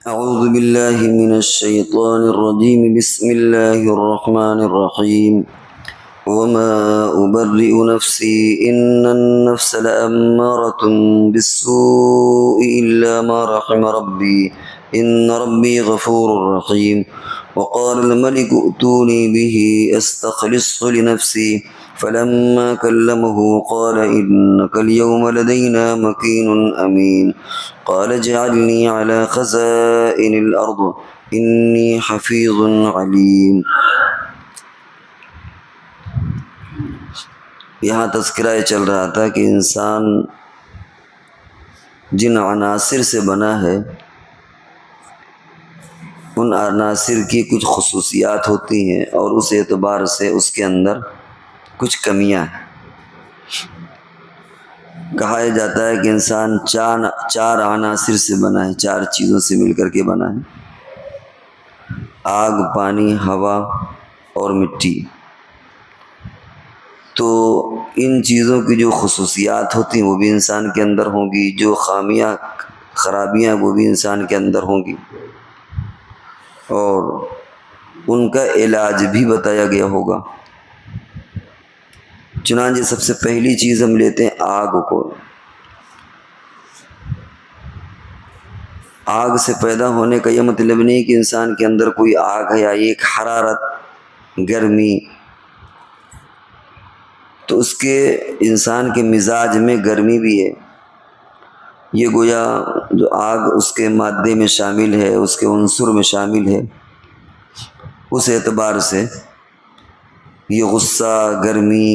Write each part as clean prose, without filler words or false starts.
أعوذ بالله من الشيطان الرجيم. بسم الله الرحمن الرحيم. وما أبرئ نفسي إن النفس لأمارة بالسوء إلا ما رحم ربي إن ربي غفور رحيم. وقال الملك ائتوني به أستخلصه لنفسي فلما كلمه قال إنك اليوم لدينا مكين أمين. قال اجعلني على خزائن الأرض إني حفيظ عليم. یہاں تذکرہ یہ چل رہا تھا کہ انسان جن عناصر سے بنا ہے ان عناصر کی کچھ خصوصیات ہوتی ہیں اور اس اعتبار سے اس کے اندر کچھ کمیاں ہیں۔ کہا جاتا ہے کہ انسان چار عناصر سے بنا ہے، چار چیزوں سے مل کر کے بنا ہے: آگ، پانی، ہوا اور مٹی۔ تو ان چیزوں کی جو خصوصیات ہوتی ہیں وہ بھی انسان کے اندر ہوں گی، جو خامیاں خرابیاں وہ بھی انسان کے اندر ہوں گی، اور ان کا علاج بھی بتایا گیا ہوگا۔ چنانچہ سب سے پہلی چیز ہم لیتے ہیں آگ کو۔ آگ سے پیدا ہونے کا یہ مطلب نہیں کہ انسان کے اندر کوئی آگ ہے یا ایک حرارت، گرمی، تو اس کے انسان کے مزاج میں گرمی بھی ہے۔ یہ گویا جو آگ اس کے مادے میں شامل ہے، اس کے عنصر میں شامل ہے، اس اعتبار سے یہ غصہ، گرمی،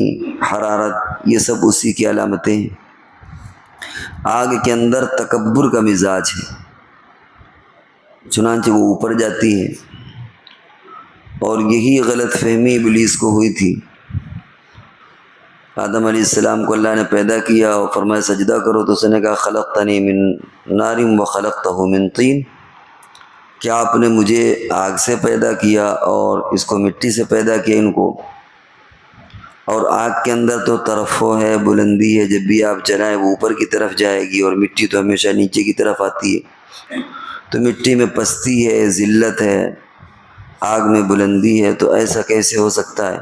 حرارت یہ سب اسی کی علامتیں ہیں۔ آگ کے اندر تکبر کا مزاج ہے، چنانچہ وہ اوپر جاتی ہے، اور یہی غلط فہمی ابلیس کو ہوئی تھی۔ آدم علیہ السلام کو اللہ نے پیدا کیا اور فرمایا سجدہ کرو، تو اس نے کہا خلقتنی من نار وخلقتہ من طین، کیا آپ نے مجھے آگ سے پیدا کیا اور اس کو مٹی سے پیدا کیا ان کو؟ اور آگ کے اندر تو ترفع ہے، بلندی ہے، جب بھی آپ چلائیں وہ اوپر کی طرف جائے گی، اور مٹی تو ہمیشہ نیچے کی طرف آتی ہے۔ تو مٹی میں پستی ہے، ذلت ہے، آگ میں بلندی ہے، تو ایسا کیسے ہو سکتا ہے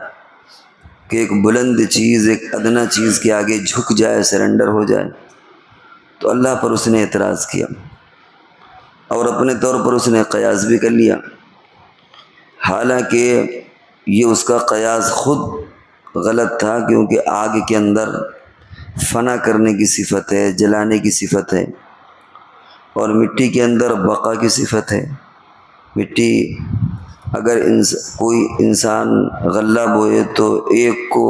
کہ ایک بلند چیز ایک ادنا چیز کے آگے جھک جائے، سرنڈر ہو جائے؟ تو اللہ پر اس نے اعتراض کیا، اور اپنے طور پر اس نے قیاس بھی کر لیا، حالانکہ یہ اس کا قیاس خود غلط تھا، کیونکہ آگ کے اندر فنا کرنے کی صفت ہے، جلانے کی صفت ہے، اور مٹی کے اندر بقا کی صفت ہے۔ مٹی اگر کوئی انسان غلہ بوئے تو ایک کو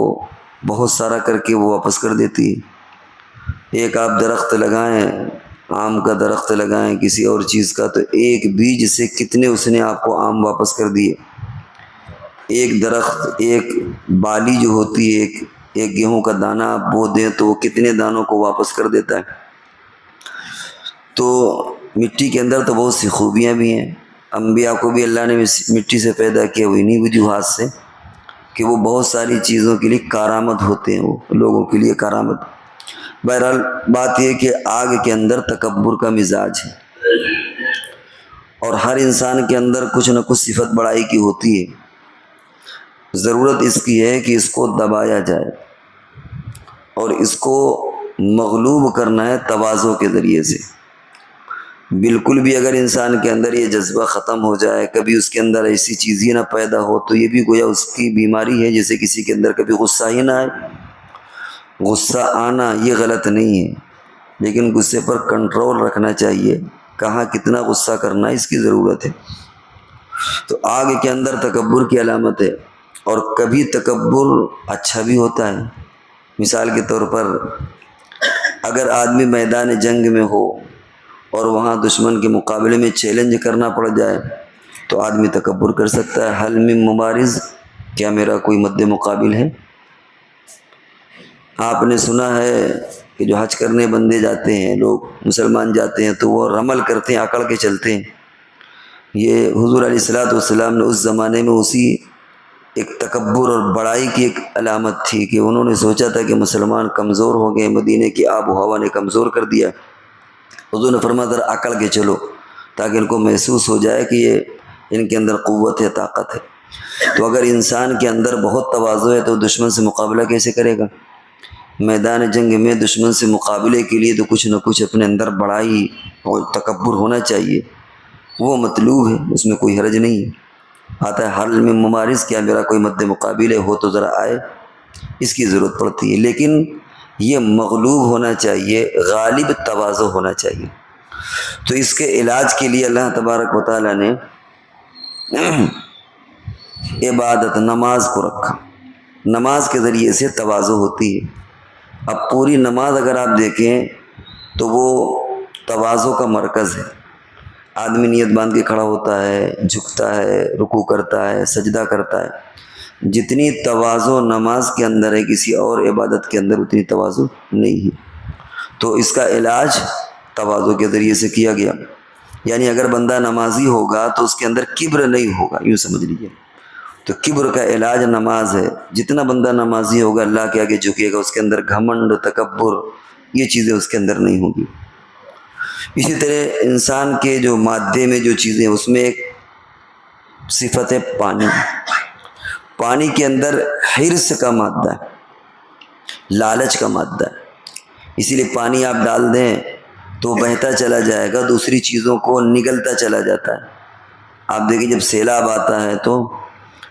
بہت سارا کر کے وہ واپس کر دیتی ہے۔ ایک آپ درخت لگائیں، آم کا درخت لگائیں، کسی اور چیز کا، تو ایک بیج سے کتنے اس نے آپ کو آم واپس کر دیے۔ ایک درخت، ایک بالی جو ہوتی ہے، ایک گیہوں کا دانہ آپ بو دیں تو وہ کتنے دانوں کو واپس کر دیتا ہے۔ تو مٹی کے اندر تو بہت سی خوبیاں بھی ہیں۔ انبیاء کو بھی اللہ نے مٹی سے پیدا کیا، وہ انہی وجوہات سے کہ وہ بہت ساری چیزوں کے لیے کارآمد ہوتے ہیں، وہ لوگوں کے لیے کارآمد۔ بہرحال بات یہ کہ آگ کے اندر تکبر کا مزاج ہے، اور ہر انسان کے اندر کچھ نہ کچھ صفت بڑائی کی ہوتی ہے۔ ضرورت اس کی ہے کہ اس کو دبایا جائے، اور اس کو مغلوب کرنا ہے تواضع کے ذریعے سے۔ بالکل بھی اگر انسان کے اندر یہ جذبہ ختم ہو جائے، کبھی اس کے اندر ایسی چیز ہی نہ پیدا ہو، تو یہ بھی گویا اس کی بیماری ہے۔ جیسے کسی کے اندر کبھی غصہ ہی نہ آئے۔ غصہ آنا یہ غلط نہیں ہے، لیکن غصے پر کنٹرول رکھنا چاہیے، کہاں کتنا غصہ کرنا ہے اس کی ضرورت ہے۔ تو آگ کے اندر تکبر کی علامت ہے، اور کبھی تکبر اچھا بھی ہوتا ہے۔ مثال کے طور پر اگر آدمی میدان جنگ میں ہو اور وہاں دشمن کے مقابلے میں چیلنج کرنا پڑ جائے، تو آدمی تکبر کر سکتا ہے، حل من مبارز، کیا میرا کوئی مد مقابل ہے؟ آپ نے سنا ہے کہ جو حج کرنے بندے جاتے ہیں، لوگ مسلمان جاتے ہیں، تو وہ رمل کرتے ہیں، اکڑ کے چلتے ہیں۔ یہ حضور علیہ السلام نے اس زمانے میں اسی ایک تکبر اور بڑائی کی ایک علامت تھی کہ انہوں نے سوچا تھا کہ مسلمان کمزور ہو گئے، مدینے کی آب و ہوا نے کمزور کر دیا۔ حضور نے فرمایا ذرا اکڑ کے چلو، تاکہ ان کو محسوس ہو جائے کہ یہ ان کے اندر قوت ہے، طاقت ہے۔ تو اگر انسان کے اندر بہت تواضع ہے تو دشمن سے مقابلہ کیسے کرے گا؟ میدان جنگ میں دشمن سے مقابلے کے لیے تو کچھ نہ کچھ اپنے اندر بڑائی اور تکبر ہونا چاہیے، وہ مطلوب ہے، اس میں کوئی حرج نہیں ہے۔ آتا ہے حل میں ممارس، کیا میرا کوئی مد مقابلے ہو تو ذرا آئے، اس کی ضرورت پڑتی ہے، لیکن یہ مغلوب ہونا چاہیے، غالب تواضع ہونا چاہیے۔ تو اس کے علاج کے لیے اللہ تبارک و تعالیٰ نے عبادت، نماز کو رکھا۔ نماز کے ذریعے سے تواضع ہوتی ہے۔ اب پوری نماز اگر آپ دیکھیں تو وہ تواضع کا مرکز ہے۔ آدمی نیت باندھ کے کھڑا ہوتا ہے، جھکتا ہے، رکوع کرتا ہے، سجدہ کرتا ہے۔ جتنی تواضع نماز کے اندر ہے کسی اور عبادت کے اندر اتنی تواضع نہیں ہے۔ تو اس کا علاج تواضع کے ذریعے سے کیا گیا۔ یعنی اگر بندہ نمازی ہوگا تو اس کے اندر کبر نہیں ہوگا، یوں سمجھ لیجیے۔ تو کبر کا علاج نماز ہے۔ جتنا بندہ نمازی ہوگا، اللہ کے آگے جھکے گا، اس کے اندر گھمنڈ، تکبر، یہ چیزیں اس کے اندر نہیں ہوں گی۔ اسی طرح انسان کے جو مادے میں جو چیزیں، اس میں ایک صفت ہے پانی۔ پانی کے اندر حرص کا مادہ ہے، لالچ کا مادہ ہے۔ اسی لیے پانی آپ ڈال دیں تو بہتا چلا جائے گا، دوسری چیزوں کو نگلتا چلا جاتا ہے۔ آپ دیکھیں جب سیلاب آتا ہے تو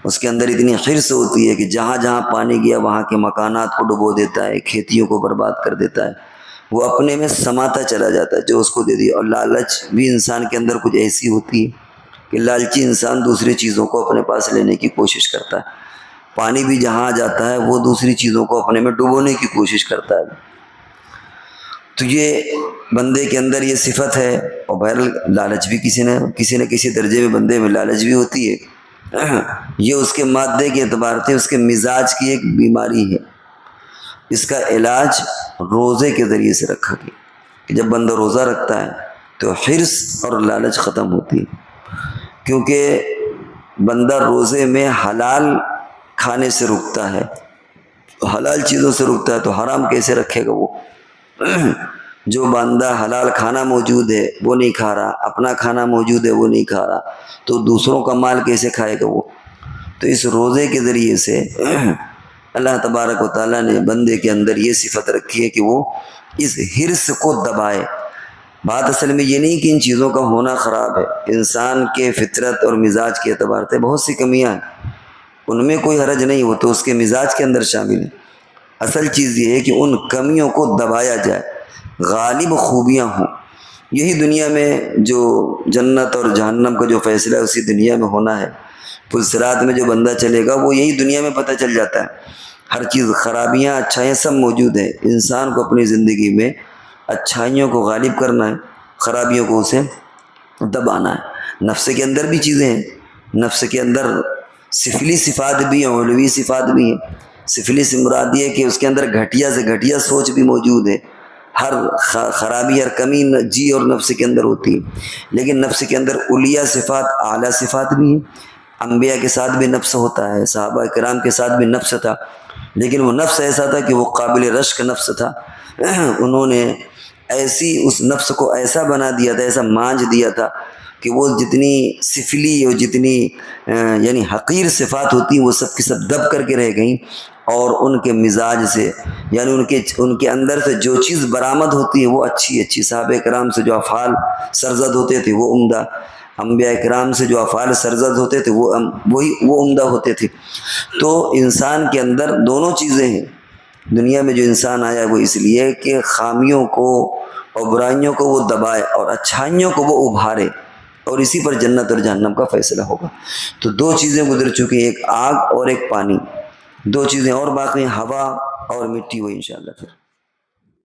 اس کے اندر اتنی حرص ہوتی ہے کہ جہاں جہاں پانی گیا وہاں کے مکانات کو ڈبو دیتا ہے، کھیتیوں کو برباد کر دیتا ہے، وہ اپنے میں سماتا چلا جاتا ہے جو اس کو دے دیا۔ اور لالچ بھی انسان کے اندر کچھ ایسی ہوتی ہے کہ لالچی انسان دوسری چیزوں کو اپنے پاس لینے کی کوشش کرتا ہے۔ پانی بھی جہاں جاتا ہے وہ دوسری چیزوں کو اپنے میں ڈبونے کی کوشش کرتا ہے۔ تو یہ بندے کے اندر یہ صفت ہے۔ اور بہرحال لالچ بھی کسی نہ کسی درجے میں بندے میں لالچ بھی ہوتی ہے۔ یہ اس کے مادے کے اعتبار سے اس کے مزاج کی ایک بیماری ہے۔ اس کا علاج روزے کے ذریعے سے رکھا گیا کہ جب بندہ روزہ رکھتا ہے تو حرص اور لالچ ختم ہوتی ہے، کیونکہ بندہ روزے میں حلال کھانے سے رکتا ہے، حلال چیزوں سے رکتا ہے، تو حرام کیسے رکھے گا وہ؟ جو بندہ حلال کھانا موجود ہے وہ نہیں کھا رہا، اپنا کھانا موجود ہے وہ نہیں کھا رہا، تو دوسروں کا مال کیسے کھائے گا وہ؟ تو اس روزے کے ذریعے سے اللہ تبارک و تعالیٰ نے بندے کے اندر یہ صفت رکھی ہے کہ وہ اس حرص کو دبائے۔ بات اصل میں یہ نہیں کہ ان چیزوں کا ہونا خراب ہے، انسان کے فطرت اور مزاج کے اعتبار سے بہت سی کمیاں ہیں، ان میں کوئی حرج نہیں، وہ تو اس کے مزاج کے اندر شامل ہے۔ اصل چیز یہ ہے کہ ان کمیوں کو دبایا جائے، غالب خوبیاں ہوں۔ یہی دنیا میں جو جنت اور جہنم کا جو فیصلہ ہے اسی دنیا میں ہونا ہے۔ پلسرات میں جو بندہ چلے گا وہ یہی دنیا میں پتہ چل جاتا ہے۔ ہر چیز، خرابیاں، اچھائیاں سب موجود ہیں۔ انسان کو اپنی زندگی میں اچھائیوں کو غالب کرنا ہے، خرابیوں کو اسے دبانا ہے۔ نفس کے اندر بھی چیزیں ہیں، نفس کے اندر سفلی صفات بھی ہیں، علوی صفات بھی ہیں۔ سفلی سے مراد یہ کہ اس کے اندر گھٹیا سے گھٹیا سوچ بھی موجود ہے۔ ہر خرابی، ہر کمی جی اور نفس کے اندر ہوتی ہے، لیکن نفس کے اندر علیہ صفات، اعلیٰ صفات بھی ہیں۔ انبیاء کے ساتھ بھی نفس ہوتا ہے، صحابہ کرام کے ساتھ بھی نفس تھا، لیکن وہ نفس ایسا تھا کہ وہ قابل رشک نفس تھا۔ انہوں نے ایسی اس نفس کو ایسا بنا دیا تھا، ایسا مانج دیا تھا کہ وہ جتنی سفلی اور جتنی یعنی حقیر صفات ہوتی ہیں وہ سب کی سب دب کر کے رہ گئیں، اور ان کے مزاج سے، یعنی ان کے اندر سے جو چیز برآمد ہوتی ہے وہ اچھی۔ صحابہ کرام سے جو افعال سرزد ہوتے تھے وہ عمدہ، انبیاء کرام سے جو افعال سرزد ہوتے تھے وہ عمدہ ہوتے تھے۔ تو انسان کے اندر دونوں چیزیں ہیں۔ دنیا میں جو انسان آیا وہ اس لیے کہ خامیوں کو اور برائیوں کو وہ دبائے اور اچھائیوں کو وہ ابھارے، اور اسی پر جنت اور جہنم کا فیصلہ ہوگا۔ تو دو چیزیں گزر چکی ہیں، ایک آگ اور ایک پانی، دو چیزیں اور باقی ہیں، ہوا اور مٹی، وہ انشاءاللہ پھر